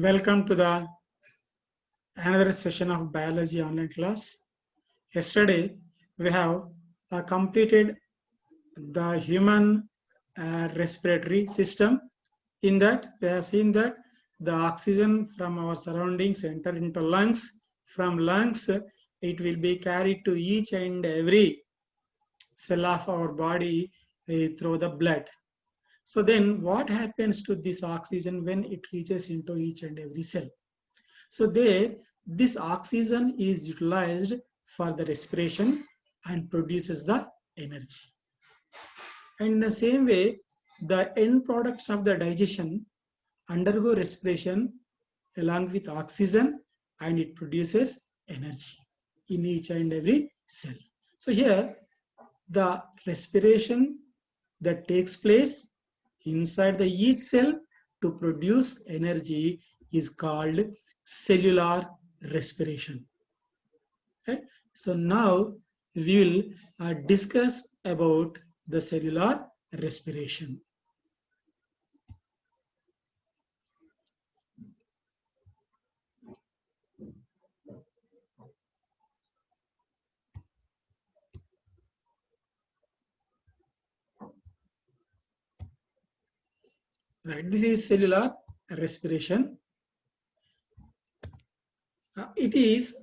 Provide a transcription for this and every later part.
Welcome to the another session of biology online class. Yesterday we have completed the human respiratory system. In that we have seen that the oxygen from our surroundings enter into lungs. From lungs it will be carried to each and every cell of our body through the blood. So then what happens to this oxygen when it reaches into each and every cell? So there, this oxygen is utilized for the respiration and produces the energy. And in the same way, the end products of the digestion undergo respiration along with oxygen and it produces energy in each and every cell. So here, the respiration that takes place inside the each cell to produce energy is called cellular respiration. Right? So now we will discuss about the cellular respiration. Right, this is cellular respiration. It is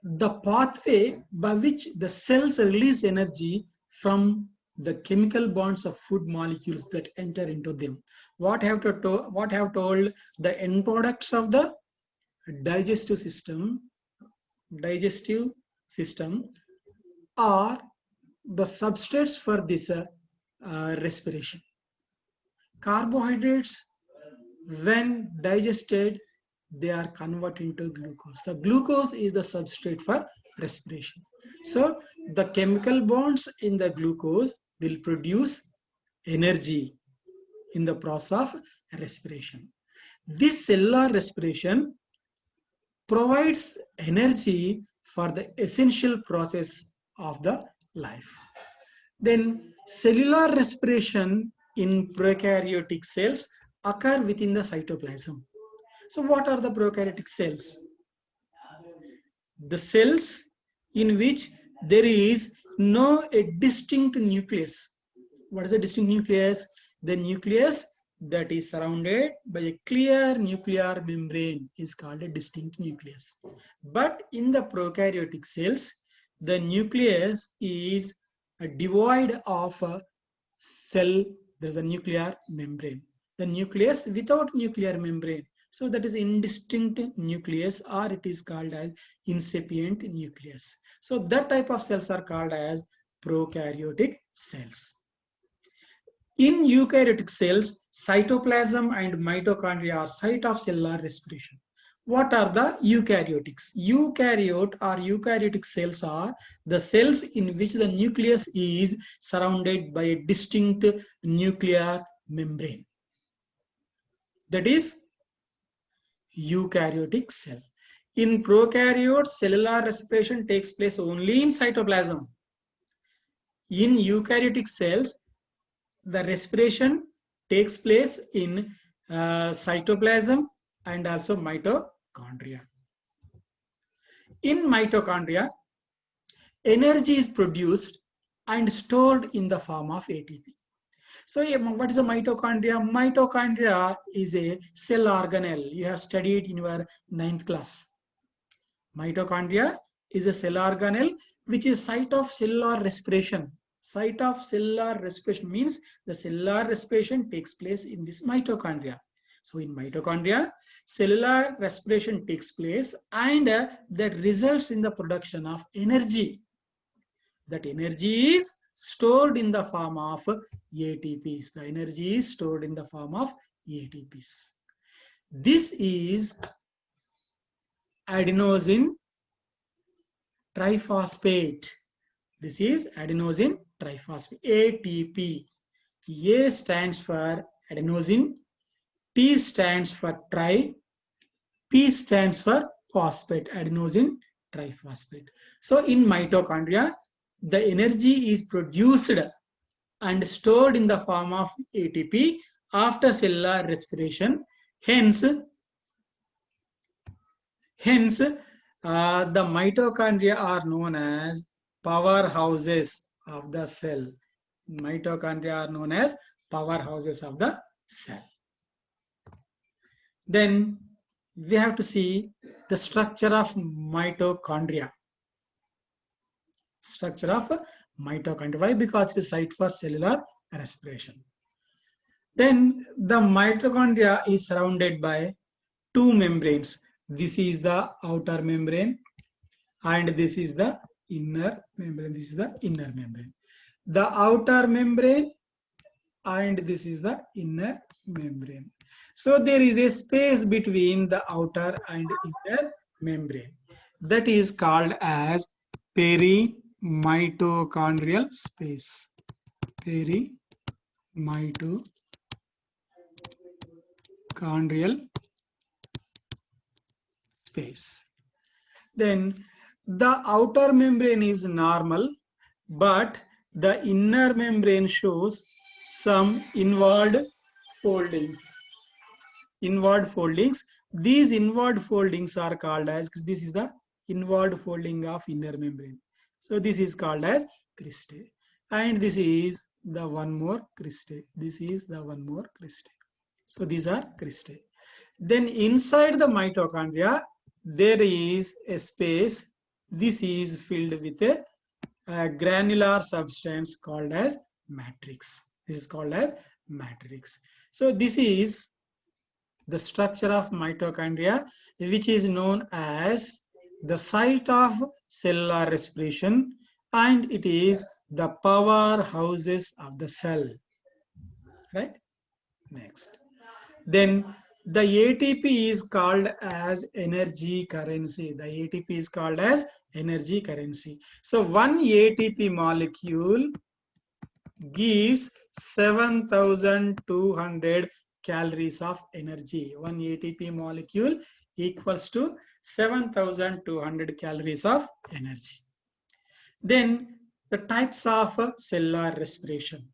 the pathway by which the cells release energy from the chemical bonds of food molecules that enter into them. What have told the end products of the digestive system are the substrates for this respiration. Carbohydrates, when digested, they are converted into glucose. The glucose is the substrate for respiration. So the chemical bonds in the glucose will produce energy in the process of respiration. This cellular respiration provides energy for the essential process of the life. Then cellular respiration in prokaryotic cells occur within the cytoplasm. So what are the prokaryotic cells? The cells in which there is no distinct nucleus. What is a distinct nucleus? The nucleus that is surrounded by a clear nuclear membrane is called a distinct nucleus. But in the prokaryotic cells, the nucleus is devoid of a cell. There is a nuclear membrane. The nucleus without nuclear membrane. So that is indistinct nucleus, or it is called as incipient nucleus. So that type of cells are called as prokaryotic cells. In eukaryotic cells, cytoplasm and mitochondria are site of cellular respiration. What are the eukaryotics? Eukaryotic cells are the cells in which the nucleus is surrounded by a distinct nuclear membrane. That is eukaryotic cell. In prokaryotes, cellular respiration takes place only in cytoplasm. In eukaryotic cells, the respiration takes place in cytoplasm and also mitochondria. In mitochondria, energy is produced and stored in the form of ATP. So what is a mitochondria? Mitochondria is a cell organelle. You have studied in your 9th class. Mitochondria is a cell organelle which is site of cellular respiration. Site of cellular respiration means the cellular respiration takes place in this mitochondria. So in mitochondria, cellular respiration takes place and that results in the production of energy. That energy is stored in the form of ATPs. The energy is stored in the form of ATPs. This is adenosine triphosphate. This is adenosine triphosphate, ATP. A stands for adenosine, T stands for tri, P stands for phosphate, adenosine triphosphate. So in mitochondria, the energy is produced and stored in the form of ATP after cellular respiration. Hence, Hence, the mitochondria are known as powerhouses of the cell. Mitochondria are known as powerhouses of the cell. Then we have to see the structure of mitochondria. Structure of mitochondria. Why? Because it is site for cellular respiration. Then the mitochondria is surrounded by two membranes. This is the outer membrane and this is the inner membrane. This is the inner membrane. The outer membrane and this is the inner membrane. So there is a space between the outer and inner membrane. That is called as perimitochondrial space. Perimitochondrial space. Then the outer membrane is normal, but the inner membrane shows some inward foldings. Inward foldings. These inward foldings are called as, this is the inward folding of inner membrane. So this is called as cristae. And this is the one more cristae. This is the one more cristae. So these are cristae. Then inside the mitochondria, there is a space. This is filled with a granular substance called as matrix. This is called as matrix. So this is the structure of mitochondria, which is known as the site of cellular respiration, and it is the powerhouses of the cell. Right? Next. Then the ATP is called as energy currency. The ATP is called as energy currency. So one ATP molecule gives 7,200 calories of energy. One ATP molecule equals to 7,200 calories of energy. Then the types of cellular respiration.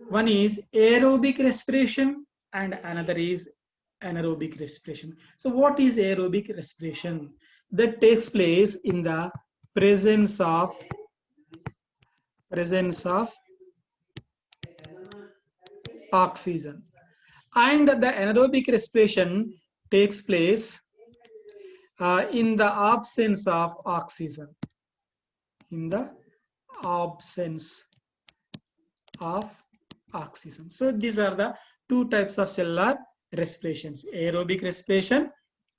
One is aerobic respiration and another is anaerobic respiration. So what is aerobic respiration? That takes place in the presence of oxygen. And the anaerobic respiration takes place in the absence of oxygen. In the absence of oxygen. So these are the two types of cellular respirations, aerobic respiration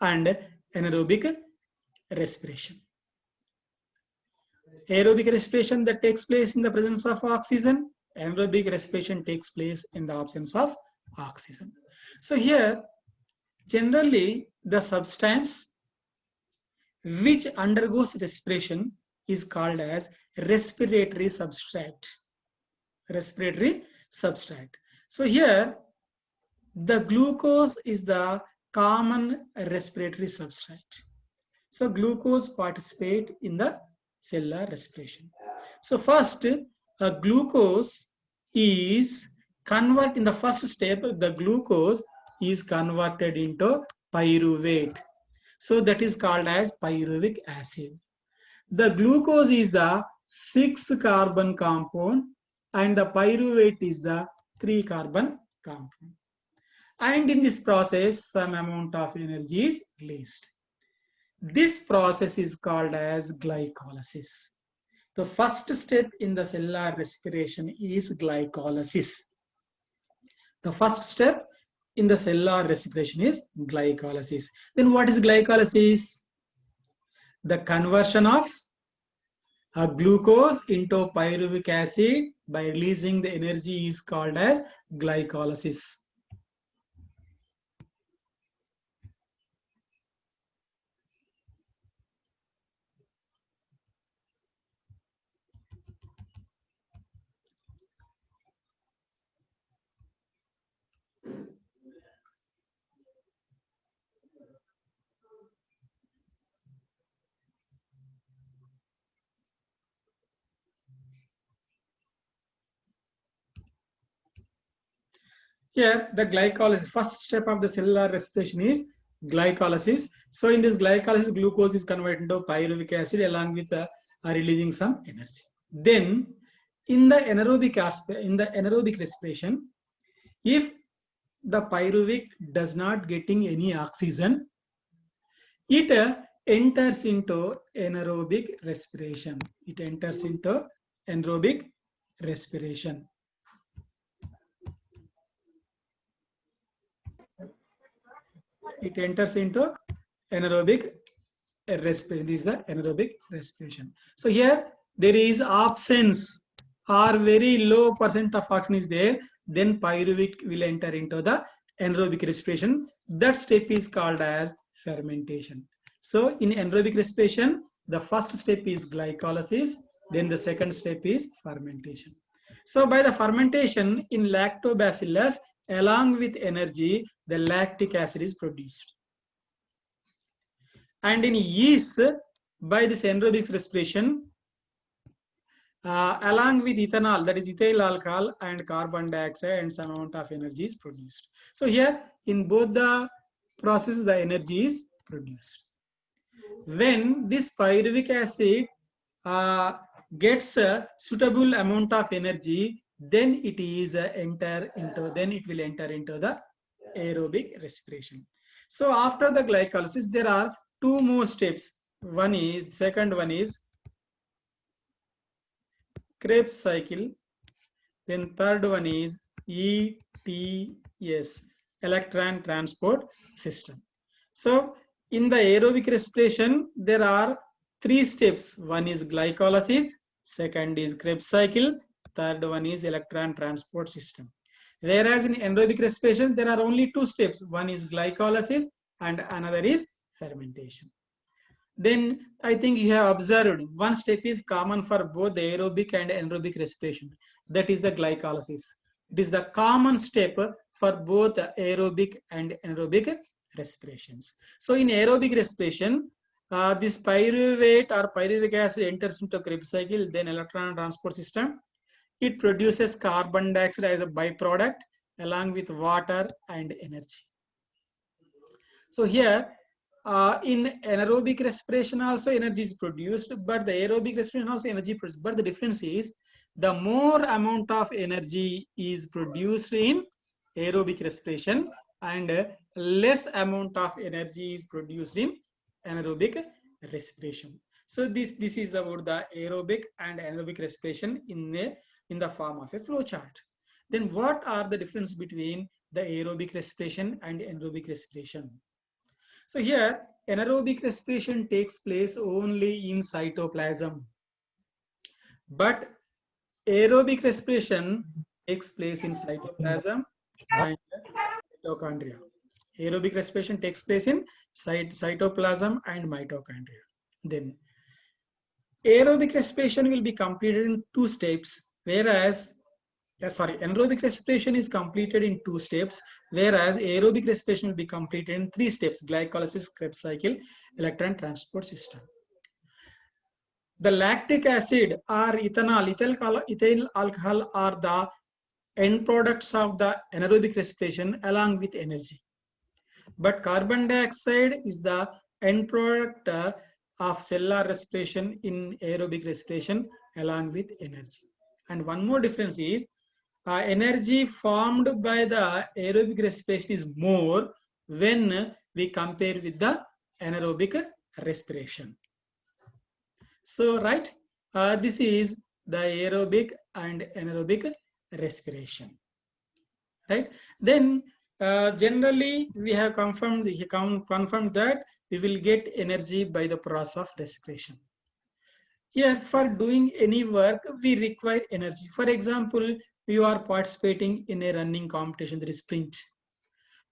and anaerobic respiration. Aerobic respiration that takes place in the presence of oxygen, anaerobic respiration takes place in the absence of oxygen. So here, generally the substance which undergoes respiration is called as respiratory substrate. Respiratory substrate. So here, the glucose is the common respiratory substrate. So glucose participate in the cellular respiration. So first, glucose is converted in the first step. The glucose is converted into pyruvate. So that is called as pyruvic acid. The glucose is the 6-carbon compound and the pyruvate is the 3-carbon compound. And in this process, some amount of energy is released. This process is called as glycolysis. The first step in the cellular respiration is glycolysis. The first step in the cellular respiration is glycolysis. Then what is glycolysis? The conversion of glucose into pyruvic acid by releasing the energy is called as glycolysis. Here, the glycolysis, first step of the cellular respiration is glycolysis. So in this glycolysis, glucose is converted into pyruvic acid along with releasing some energy. Then in the anaerobic aspect, in the anaerobic respiration, if the pyruvic does not getting any oxygen, it enters into anaerobic respiration. It enters into anaerobic respiration. It enters into anaerobic respiration. This is the anaerobic respiration. So here there is absence or very low percent of oxygen is there, then pyruvic will enter into the anaerobic respiration. That step is called as fermentation. So in anaerobic respiration, the first step is glycolysis, then the second step is fermentation. So by the fermentation in lactobacillus, along with energy, the lactic acid is produced. And in yeast, by this anaerobic respiration, along with ethanol, that is ethyl alcohol and carbon dioxide, and some amount of energy is produced. So here in both the processes, the energy is produced. When this pyruvic acid gets a suitable amount of energy, then it is it will enter into the aerobic respiration. So after the glycolysis, there are two more steps. Second one is Krebs cycle. Then third one is ETS, electron transport system. So in the aerobic respiration, there are three steps. One is glycolysis, second is Krebs cycle, third one is electron transport system. Whereas in anaerobic respiration, there are only two steps. One is glycolysis and another is fermentation. Then I think you have observed one step is common for both the aerobic and anaerobic respiration. That is the glycolysis. It is the common step for both aerobic and anaerobic respirations. So in aerobic respiration, this pyruvate or pyruvic acid enters into Krebs cycle, then electron transport system. It produces carbon dioxide as a byproduct along with water and energy. So here in anaerobic respiration also energy is produced, but the aerobic respiration also energy produced. But the difference is the more amount of energy is produced in aerobic respiration and less amount of energy is produced in anaerobic respiration. So this is about the aerobic and anaerobic respiration in the form of a flow chart. Then what are the difference between the aerobic respiration and anaerobic respiration? So here anaerobic respiration takes place only in cytoplasm, but aerobic respiration takes place in cytoplasm and mitochondria. Aerobic respiration takes place in cytoplasm and mitochondria. Then aerobic respiration will be completed in two steps, whereas anaerobic respiration is completed in two steps, whereas aerobic respiration will be completed in three steps: glycolysis, Krebs cycle, electron transport system. The lactic acid or ethyl alcohol are the end products of the anaerobic respiration along with energy. But carbon dioxide is the end product of cellular respiration in aerobic respiration along with energy. And one more difference is energy formed by the aerobic respiration is more when we compare with the anaerobic respiration. So this is the aerobic and anaerobic respiration, right? Then generally we have confirmed that we will get energy by the process of respiration. Here for doing any work we require energy. For example, you are participating in a running competition, that is sprint.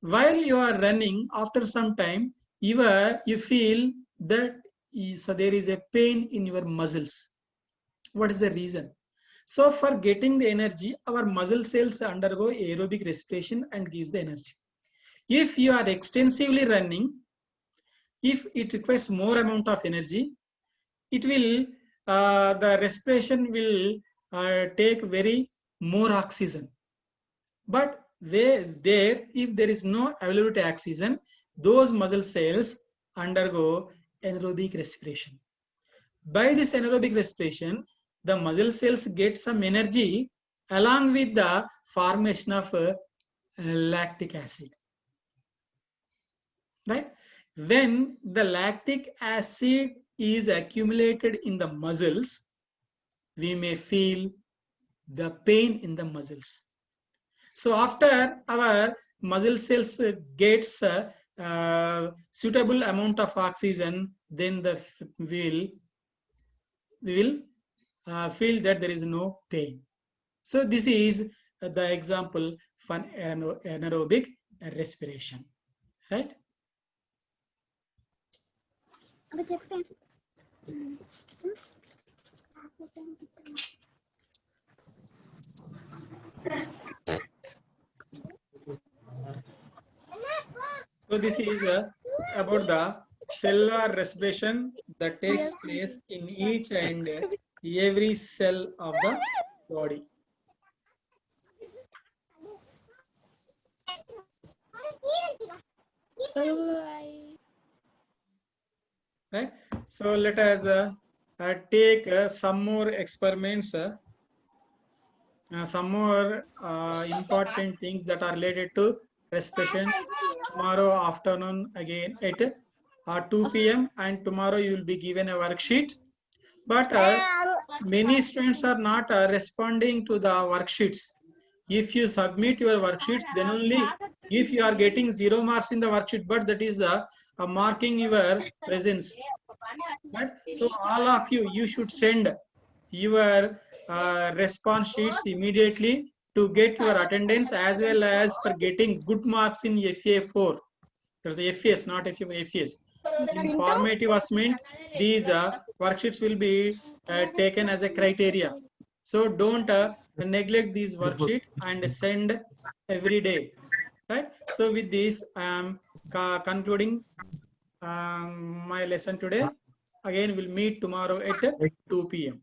While you are running, after some time you feel that there is a pain in your muscles. What is the reason? So for getting the energy, our muscle cells undergo aerobic respiration and gives the energy. If you are extensively running, if it requires more amount of energy, it will the respiration will take very more oxygen. But if there is no availability of oxygen, those muscle cells undergo anaerobic respiration. By this anaerobic respiration, the muscle cells get some energy along with the formation of lactic acid. Right? When the lactic acid is accumulated in the muscles, we may feel the pain in the muscles. So after our muscle cells gets suitable amount of oxygen, then we will feel that there is no pain. So this is the example for anaerobic respiration, right? So this is about the cellular respiration that takes place in each and every cell of the body. Right? So let us take some more experiments, some more important things that are related to respiration tomorrow afternoon again at 2 p.m. and tomorrow you will be given a worksheet. But many students are not responding to the worksheets. If you submit your worksheets, then only if you are getting 0 marks in the worksheet, but that is the marking your presence. Right? So all of you should send your response sheets immediately to get your attendance as well as for getting good marks in FA4. There's a FAS, not FAS. In formative assessment, these worksheets will be taken as a criteria. So don't neglect these worksheet and send every day. Right? So with this, I am concluding my lesson today. Again, we'll meet tomorrow at 2 p.m.